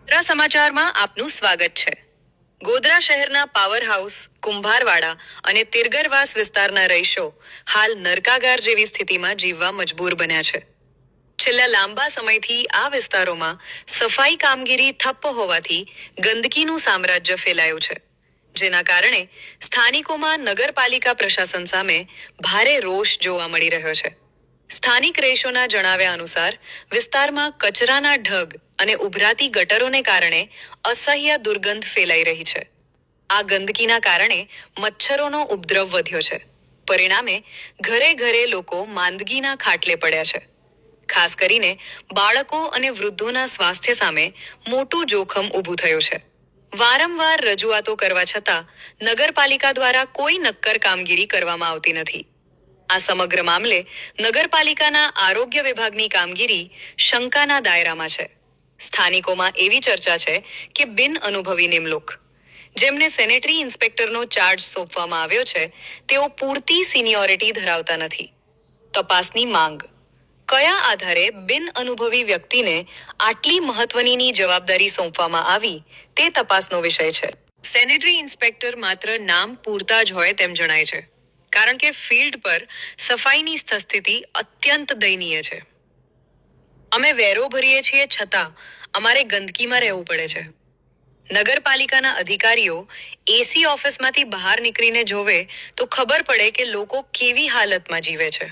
ગોધરા સમાચારમાં આપનું સ્વાગત છે. ગોધરા શહેરના પાવર હાઉસ, કુંભારવાડા અને તિરગરવાસ વિસ્તારના રહીશો હાલ નરકાગાર જેવી સ્થિતિમાં જીવવા મજબૂર બન્યા છે. છેલ્લા લાંબા સમયથી આ વિસ્તારોમાં સફાઈ કામગીરી ઠપ્પ હોવાથી ગંદકીનું સામ્રાજ્ય ફેલાયું છે, જેના કારણે સ્થાનિકોમાં નગરપાલિકા પ્રશાસન સામે ભારે રોષ જોવા મળી રહ્યો છે. સ્થાનિક રહીશોના જણાવ્યા અનુસાર વિસ્તારમાં કચરાના ઢગ અને ઉભરાતી ગટરોને કારણે અસહ્ય દુર્ગંધ ફેલાઈ રહી છે. આ ગંદકીના કારણે મચ્છરોનો ઉપદ્રવ વધ્યો છે. પરિણામે ઘરે ઘરે લોકો માંદગીના ખાટલે પડ્યા છે. ખાસ કરીને બાળકો અને વૃદ્ધોના સ્વાસ્થ્ય સામે મોટું જોખમ ઊભું થયું છે. વારંવાર રજૂઆતો કરવા છતાં નગરપાલિકા દ્વારા કોઈ નક્કર કામગીરી કરવામાં આવતી નથી. આ સમગ્ર મામલે નગરપાલિકાના આરોગ્ય વિભાગની કામગીરી શંકાના દાયરામાં છે. સ્થાનિકોમાં એવી ચર્ચા છે કે બિન અનુભવી નિમણૂક, જેમને સેનેટરી ઇન્સ્પેક્ટરનો ચાર્જ સોંપવામાં આવ્યો છે, તેઓ પૂરતી સિનિયોરિટી ધરાવતા નથી. તપાસની માંગ. કયા આધારે બિન અનુભવી વ્યક્તિને આટલી મહત્વની જવાબદારી સોંપવામાં આવી તે તપાસનો વિષય છે. સેનેટરી ઇન્સ્પેક્ટર માત્ર નામ પૂરતા જ હોય તેમ જણાય છે, કારણ કે ફિલ્ડ પર સફાઈની સ્થિતિ અત્યંત દયનીય છે. અમે વેરો ભરીએ છીએ છતાં અમારે ગંદકીમાં રહેવું પડે છે. નગરપાલિકાના અધિકારીઓ એસી ઓફિસમાંથી બહાર નીકળીને જોવે તો ખબર પડે કે લોકો કેવી હાલતમાં જીવે છે.